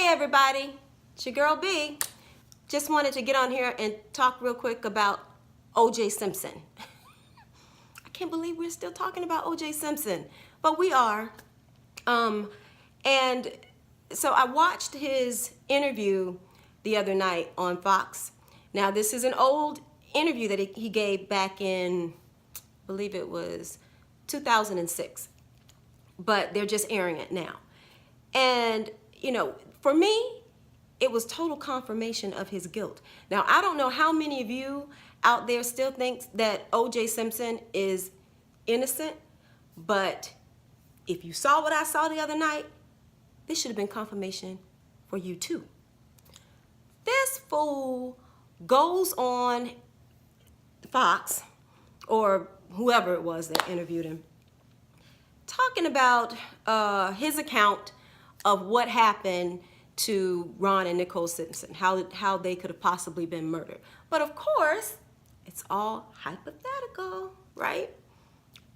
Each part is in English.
Hey everybody, it's your girl B. Just wanted to get on here and talk real quick about O.J. Simpson. I can't believe we're still talking about O.J. Simpson, but we are. And so I watched his interview the other night on Fox. Now this is an old interview that he gave back in, I believe it was 2006, but they're just airing it now. And, you know, for me, it was total confirmation of his guilt. Now, I don't know how many of you out there still think that O.J. Simpson is innocent, but if you saw what I saw the other night, this should have been confirmation for you too. This fool goes on Fox, or whoever it was that interviewed him, talking about his account of what happened to Ron and Nicole Simpson, how they could have possibly been murdered. But of course, it's all hypothetical, right?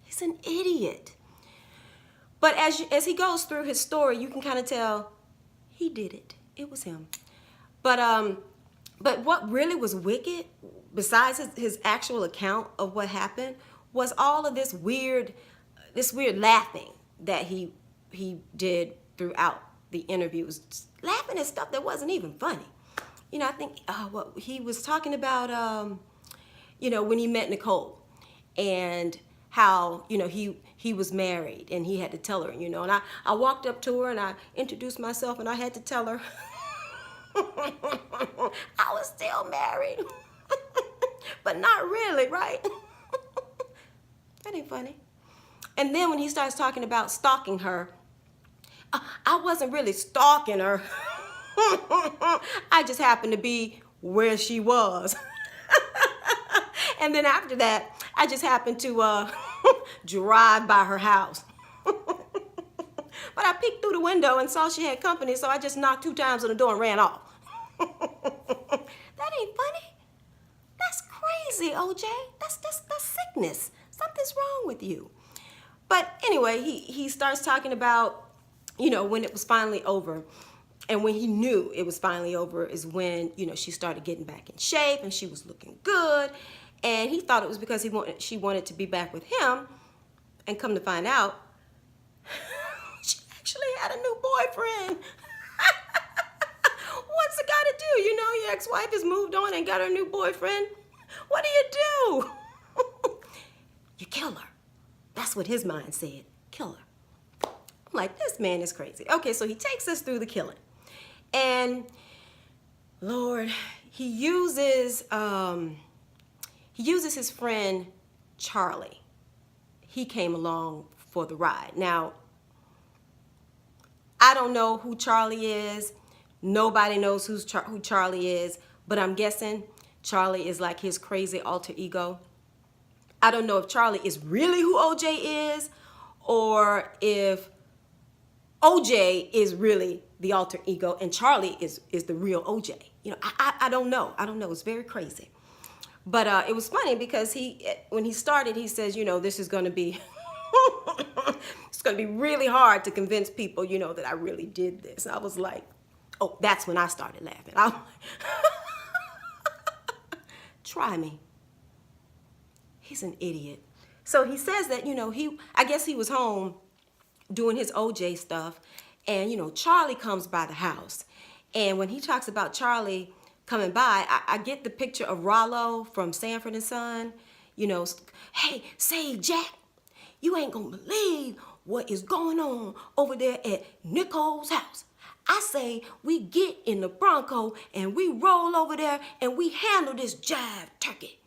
He's an idiot. But as he goes through his story, you can kind of tell he did it. It was him. But what really was wicked, besides his actual account of what happened, was all of this weird laughing that he did throughout the interview. Was laughing at stuff that wasn't even funny. You know, I think what he was talking about, you know, when he met Nicole and how, you know, he was married and he had to tell her, you know, and I walked up to her and I introduced myself and I had to tell her I was still married, but not really, right? That ain't funny. And then when he starts talking about stalking her, I wasn't really stalking her. I just happened to be where she was. And then after that, I just happened to drive by her house. But I peeked through the window and saw she had company, so I just knocked 2 times on the door and ran off. That ain't funny. That's crazy, OJ. That's sickness. Something's wrong with you. But anyway, he starts talking about, you know, when it was finally over. And when he knew it was finally over is when, you know, she started getting back in shape and she was looking good. And he thought it was because she wanted to be back with him. And come to find out, she actually had a new boyfriend. What's it got to do? You know, your ex-wife has moved on and got her new boyfriend. What do? You kill her. That's what his mind said. Kill her. I'm like, this man is crazy. Okay, so he takes us through the killing. And Lord, he uses his friend Charlie. He came along for the ride. Now, I don't know who Charlie is. Nobody knows who Charlie is, but I'm guessing Charlie is like his crazy alter ego. I don't know if Charlie is really who OJ is, or if OJ is really the alter ego and Charlie is the real OJ. You know, I don't know. I don't know. It's very crazy. But it was funny because when he started, he says, you know, this is going to be, it's going to be really hard to convince people, you know, that I really did this. I was like, oh, that's when I started laughing. I'm like, try me. He's an idiot. So he says that, you know, I guess he was home doing his OJ stuff, and, you know, Charlie comes by the house. And when he talks about Charlie coming by, I get the picture of Rollo from Sanford and Son, you know, hey, say, Jack, you ain't gonna believe what is going on over there at Nicole's house. I say we get in the Bronco and we roll over there and we handle this jive turkey.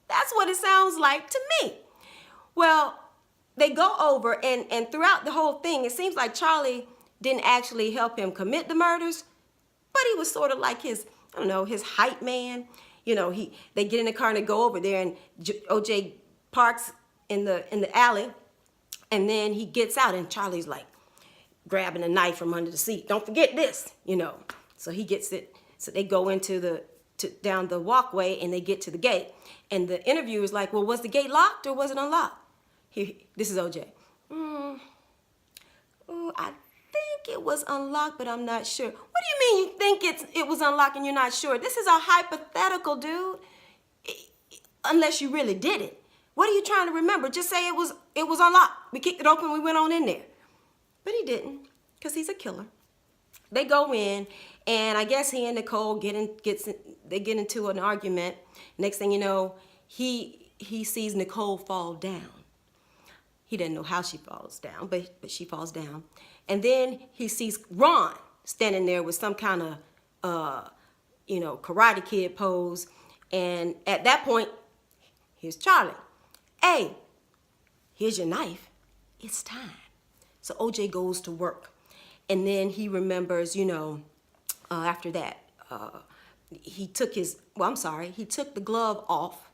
That's what it sounds like to me. Well, they go over and throughout the whole thing, it seems like Charlie didn't actually help him commit the murders, but he was sort of like his, I don't know, his hype man. You know, they get in the car and they go over there and OJ parks in the alley, and then he gets out and Charlie's like grabbing a knife from under the seat. Don't forget this, you know. So he gets it. So they go into down the walkway and they get to the gate. And the interviewer's like, well, was the gate locked or was it unlocked? This is OJ. I think it it was unlocked, but I'm not sure. What do you mean you think it was unlocked and you're not sure? This is a hypothetical, dude. Unless you really did it. What are you trying to remember? Just say it was unlocked. We kicked it open, we went on in there. But he didn't, because he's a killer. They go in, and I guess he and Nicole get into an argument. Next thing you know, he sees Nicole fall down. He didn't know how she falls down, but she falls down. And then he sees Ron standing there with some kind of, Karate Kid pose. And at that point, here's Charlie. Hey, here's your knife. It's time. So OJ goes to work. And then he remembers, after that, he took the glove off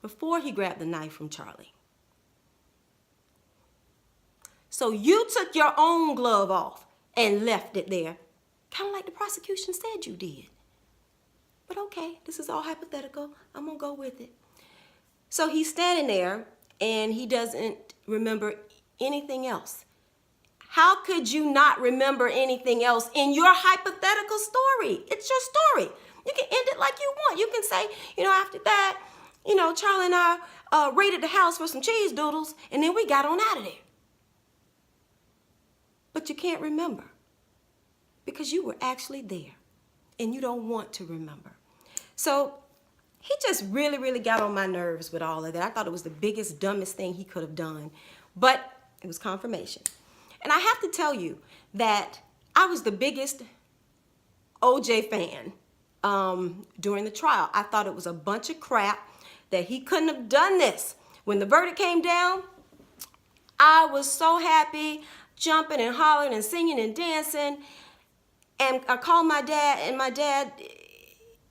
before he grabbed the knife from Charlie. So you took your own glove off and left it there, kind of like the prosecution said you did. But okay, this is all hypothetical. I'm gonna go with it. So he's standing there and he doesn't remember anything else. How could you not remember anything else in your hypothetical story? It's your story. You can end it like you want. You can say, after that, Charlie and I raided the house for some cheese doodles, and then we got on out of there. But you can't remember because you were actually there and you don't want to remember. So he just really, really got on my nerves with all of that. I thought it was the biggest, dumbest thing he could have done, but it was confirmation. And I have to tell you that I was the biggest OJ fan during the trial. I thought it was a bunch of crap, that he couldn't have done this. When the verdict came down, I was so happy, jumping and hollering and singing and dancing. And I called my dad, and my dad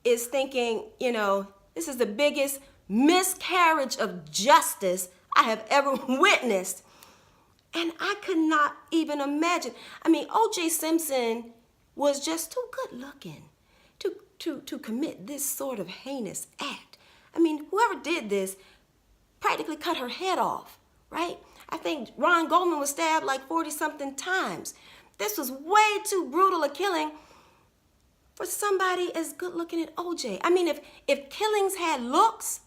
is thinking, this is the biggest miscarriage of justice I have ever witnessed. And I could not even imagine. I mean, O.J. Simpson was just too good looking to commit this sort of heinous act. I mean, whoever did this practically cut her head off, right? I think Ron Goldman was stabbed like 40-something times. This was way too brutal a killing for somebody as good looking as O.J. I mean, if killings had looks,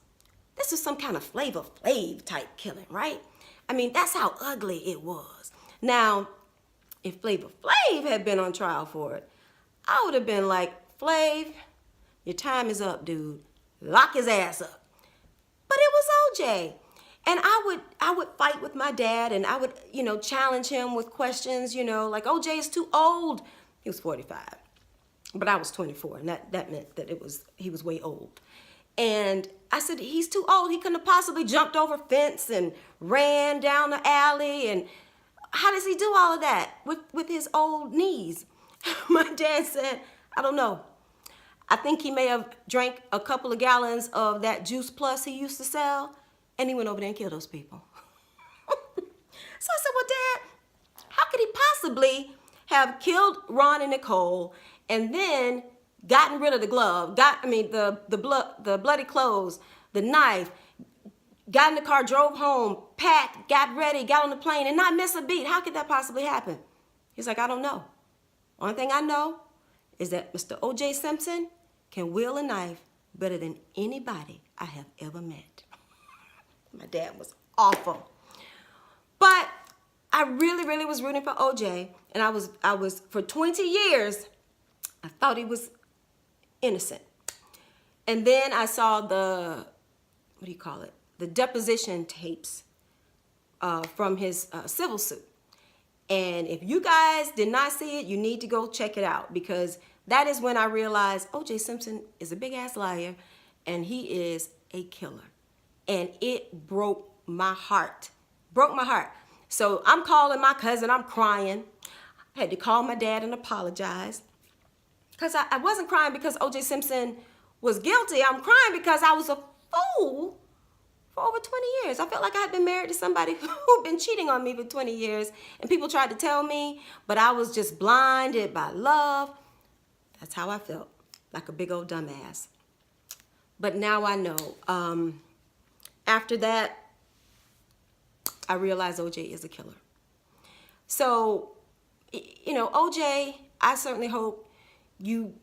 this was some kind of Flavor Flav type killing, right? I mean, that's how ugly it was. Now, if Flavor Flav had been on trial for it, I would have been like, Flav, your time is up, dude. Lock his ass up. But it was OJ. And I would fight with my dad, and I would, challenge him with questions, like OJ is too old. He was 45, but I was 24, and that meant that he was way old. And I said, he's too old. He couldn't have possibly jumped over a fence and ran down the alley. And how does he do all of that with his old knees? My dad said, I don't know. I think he may have drank a couple of gallons of that Juice Plus he used to sell, and he went over there and killed those people. So I said, well, Dad, how could he possibly have killed Ron and Nicole and then gotten rid of the glove, the bloody clothes, the knife, got in the car, drove home, packed, got ready, got on the plane, and not miss a beat? How could that possibly happen? He's like, I don't know. Only thing I know is that Mr. O.J. Simpson can wield a knife better than anybody I have ever met. My dad was awful. But I really, really was rooting for O.J., and I was for 20 years, I thought he was innocent. And then I saw the deposition tapes from his civil suit. And if you guys did not see it, you need to go check it out, because that is when I realized O.J. Simpson is a big-ass liar, and he is a killer. And it broke my heart. Broke my heart. So I'm calling my cousin. I'm crying. I had to call my dad and apologize. Because I wasn't crying because O.J. Simpson was guilty. I'm crying because I was a fool for over 20 years. I felt like I had been married to somebody who'd been cheating on me for 20 years, and people tried to tell me, but I was just blinded by love. That's how I felt, like a big old dumbass. But now I know. After that, I realized OJ is a killer. So you know, OJ, I certainly hope you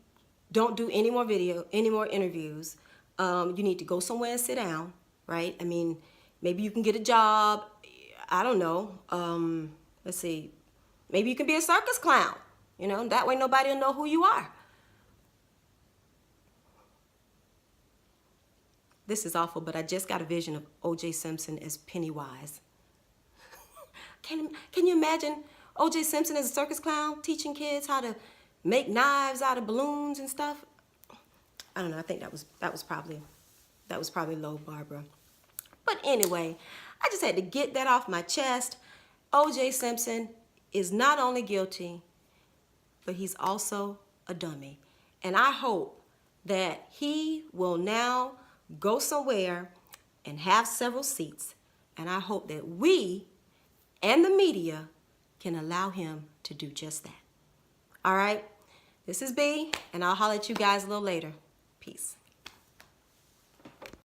don't do any more any more interviews. You need to go somewhere and sit down, right? I mean, maybe you can get a job. I don't know. Let's see. Maybe you can be a circus clown. You know, that way nobody will know who you are. This is awful, but I just got a vision of O.J. Simpson as Pennywise. Can you imagine O.J. Simpson as a circus clown teaching kids how to make knives out of balloons and stuff? I don't know. I think that was probably low, Barbara. But anyway, I just had to get that off my chest. O.J. Simpson is not only guilty, but he's also a dummy. And I hope that he will now go somewhere and have several seats. And I hope that we and the media can allow him to do just that. All right? This is B, and I'll holler at you guys a little later. Peace.